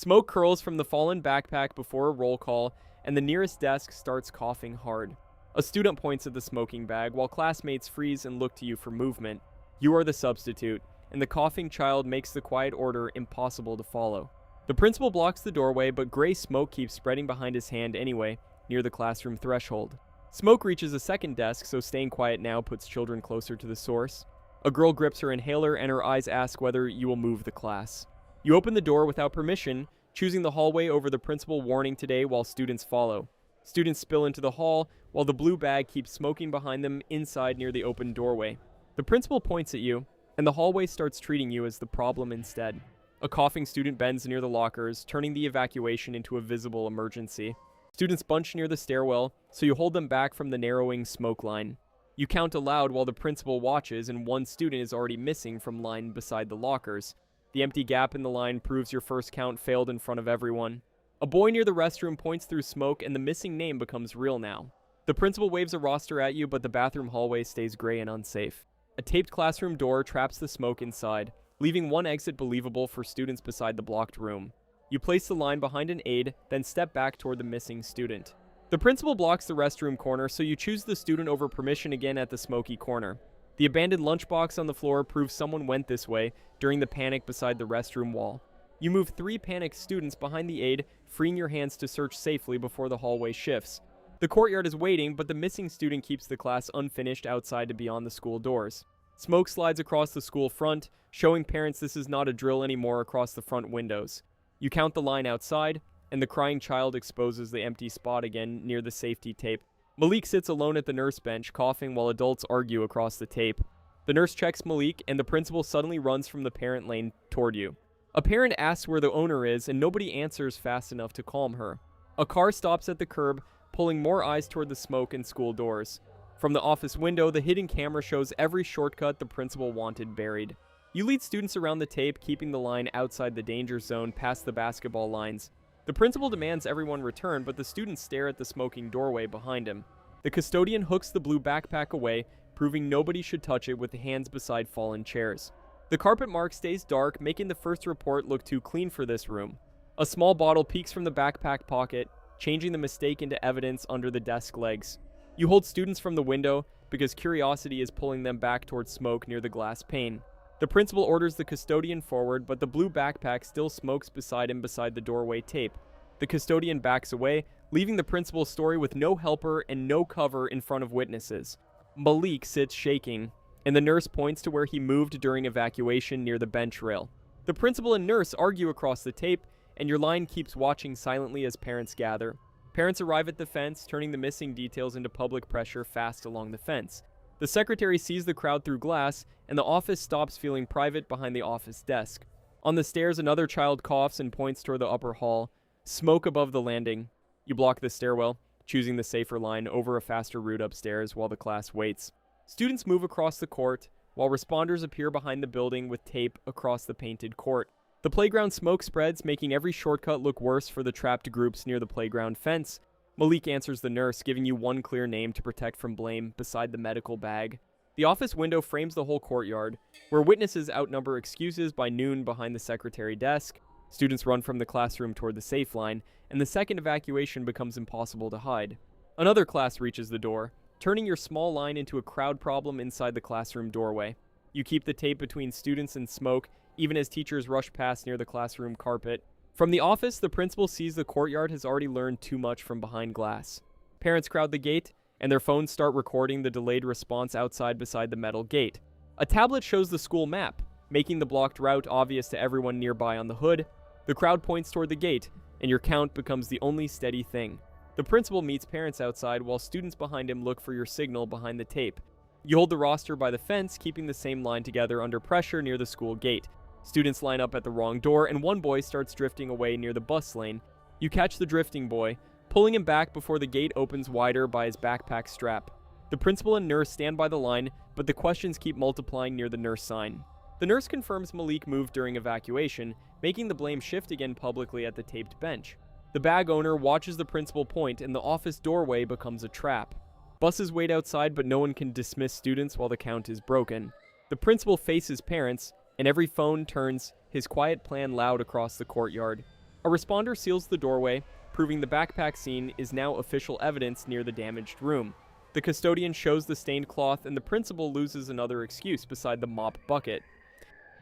Smoke curls from the fallen backpack before a roll call, and the nearest desk starts coughing hard. A student points at the smoking bag, while classmates freeze and look to you for movement. You are the substitute, and the coughing child makes the quiet order impossible to follow. The principal blocks the doorway, but gray smoke keeps spreading behind his hand anyway, near the classroom threshold. Smoke reaches a second desk, so staying quiet now puts children closer to the source. A girl grips her inhaler, and her eyes ask whether you will move the class. You open the door without permission, choosing the hallway over the principal warning today while students follow. Students spill into the hall, while the blue bag keeps smoking behind them inside near the open doorway. The principal points at you, and the hallway starts treating you as the problem instead. A coughing student bends near the lockers, turning the evacuation into a visible emergency. Students bunch near the stairwell, so you hold them back from the narrowing smoke line. You count aloud while the principal watches, and one student is already missing from line beside the lockers. The empty gap in the line proves your first count failed in front of everyone. A boy near the restroom points through smoke, and the missing name becomes real now. The principal waves a roster at you, but the bathroom hallway stays gray and unsafe. A taped classroom door traps the smoke inside, leaving one exit believable for students beside the blocked room. You place the line behind an aide, then step back toward the missing student. The principal blocks the restroom corner, so you choose the student over permission again at the smoky corner. The abandoned lunchbox on the floor proves someone went this way during the panic beside the restroom wall. You move 3 panicked students behind the aide, freeing your hands to search safely before the hallway shifts. The courtyard is waiting, but the missing student keeps the class unfinished outside to beyond the school doors. Smoke slides across the school front, showing parents this is not a drill anymore across the front windows. You count the line outside, and the crying child exposes the empty spot again near the safety tape. Malik sits alone at the nurse bench, coughing while adults argue across the tape. The nurse checks Malik, and the principal suddenly runs from the parent lane toward you. A parent asks where the owner is, and nobody answers fast enough to calm her. A car stops at the curb, pulling more eyes toward the smoke and school doors. From the office window, the hidden camera shows every shortcut the principal wanted buried. You lead students around the tape, keeping the line outside the danger zone past the basketball lines. The principal demands everyone return, but the students stare at the smoking doorway behind him. The custodian hooks the blue backpack away, proving nobody should touch it with the hands beside fallen chairs. The carpet mark stays dark, making the first report look too clean for this room. A small bottle peeks from the backpack pocket, changing the mistake into evidence under the desk legs. You hold students from the window because curiosity is pulling them back towards smoke near the glass pane. The principal orders the custodian forward, but the blue backpack still smokes beside him beside the doorway tape. The custodian backs away, leaving the principal's story with no helper and no cover in front of witnesses. Malik sits shaking, and the nurse points to where he moved during evacuation near the bench rail. The principal and nurse argue across the tape, and your line keeps watching silently as parents gather. Parents arrive at the fence, turning the missing details into public pressure fast along the fence. The secretary sees the crowd through glass, and the office stops feeling private behind the office desk. On the stairs, another child coughs and points toward the upper hall. Smoke above the landing. You block the stairwell, choosing the safer line over a faster route upstairs while the class waits. Students move across the court, while responders appear behind the building with tape across the painted court. The playground smoke spreads, making every shortcut look worse for the trapped groups near the playground fence. Malik answers the nurse, giving you one clear name to protect from blame beside the medical bag. The office window frames the whole courtyard, where witnesses outnumber excuses by noon behind the secretary desk. Students run from the classroom toward the safe line, and the second evacuation becomes impossible to hide. Another class reaches the door, turning your small line into a crowd problem inside the classroom doorway. You keep the tape between students and smoke, even as teachers rush past near the classroom carpet. From the office, the principal sees the courtyard has already learned too much from behind glass. Parents crowd the gate, and their phones start recording the delayed response outside beside the metal gate. A tablet shows the school map, making the blocked route obvious to everyone nearby on the hood. The crowd points toward the gate, and your count becomes the only steady thing. The principal meets parents outside, while students behind him look for your signal behind the tape. You hold the roster by the fence, keeping the same line together under pressure near the school gate. Students line up at the wrong door, and one boy starts drifting away near the bus lane. You catch the drifting boy, pulling him back before the gate opens wider by his backpack strap. The principal and nurse stand by the line, but the questions keep multiplying near the nurse sign. The nurse confirms Malik moved during evacuation, making the blame shift again publicly at the taped bench. The bag owner watches the principal point, and the office doorway becomes a trap. Buses wait outside, but no one can dismiss students while the count is broken. The principal faces parents, and every phone turns his quiet plan loud across the courtyard. A responder seals the doorway, proving the backpack scene is now official evidence near the damaged room. The custodian shows the stained cloth, and the principal loses another excuse beside the mop bucket.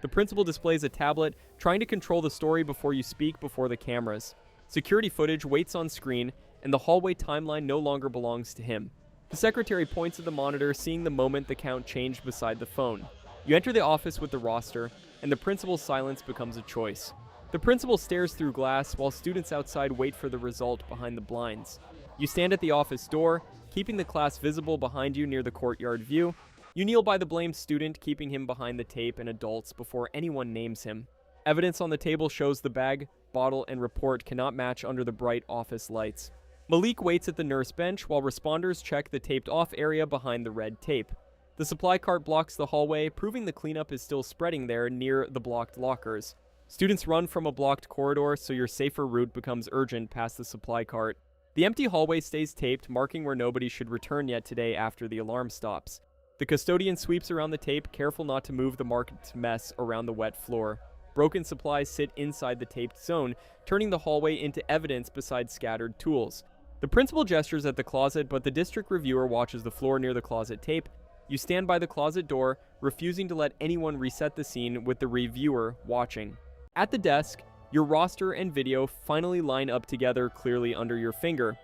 The principal displays a tablet, trying to control the story before you speak before the cameras. Security footage waits on screen, and the hallway timeline no longer belongs to him. The secretary points at the monitor, seeing the moment the count changed beside the phone. You enter the office with the roster, and the principal's silence becomes a choice. The principal stares through glass while students outside wait for the result behind the blinds. You stand at the office door, keeping the class visible behind you near the courtyard view. You kneel by the blamed student, keeping him behind the tape and adults before anyone names him. Evidence on the table shows the bag, bottle, and report cannot match under the bright office lights. Malik waits at the nurse bench while responders check the taped-off area behind the red tape. The supply cart blocks the hallway, proving the cleanup is still spreading there near the blocked lockers. Students run from a blocked corridor, so your safer route becomes urgent past the supply cart. The empty hallway stays taped, marking where nobody should return yet today after the alarm stops. The custodian sweeps around the tape, careful not to move the marked mess around the wet floor. Broken supplies sit inside the taped zone, turning the hallway into evidence beside scattered tools. The principal gestures at the closet, but the district reviewer watches the floor near the closet tape. You stand by the closet door, refusing to let anyone reset the scene with the reviewer watching. At the desk, your roster and video finally line up together clearly under your finger.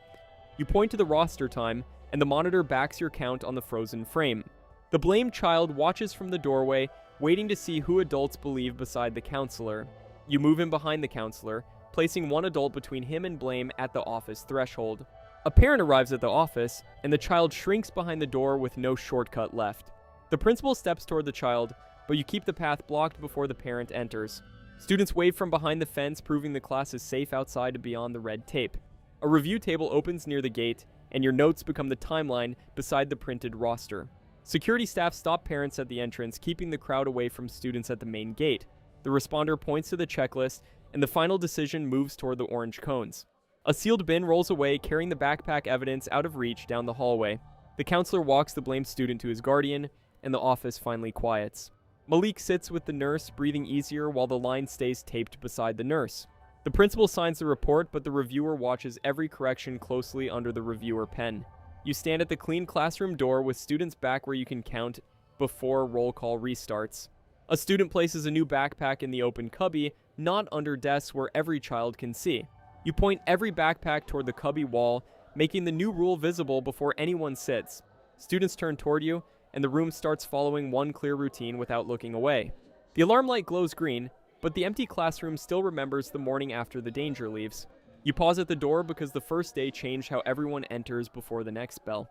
You point to the roster time, and the monitor backs your count on the frozen frame. The blamed child watches from the doorway, waiting to see who adults believe beside the counselor. You move him behind the counselor, placing one adult between him and blame at the office threshold. A parent arrives at the office, and the child shrinks behind the door with no shortcut left. The principal steps toward the child, but you keep the path blocked before the parent enters. Students wave from behind the fence, proving the class is safe outside and beyond the red tape. A review table opens near the gate, and your notes become the timeline beside the printed roster. Security staff stop parents at the entrance, keeping the crowd away from students at the main gate. The responder points to the checklist, and the final decision moves toward the orange cones. A sealed bin rolls away, carrying the backpack evidence out of reach down the hallway. The counselor walks the blamed student to his guardian, and the office finally quiets. Malik sits with the nurse, breathing easier while the line stays taped beside the nurse. The principal signs the report, but the reviewer watches every correction closely under the reviewer pen. You stand at the clean classroom door with students back where you can count before roll call restarts. A student places a new backpack in the open cubby, not under desks where every child can see. You point every backpack toward the cubby wall, making the new rule visible before anyone sits. Students turn toward you, and the room starts following one clear routine without looking away. The alarm light glows green, but the empty classroom still remembers the morning after the danger leaves. You pause at the door because the first day changed how everyone enters before the next bell.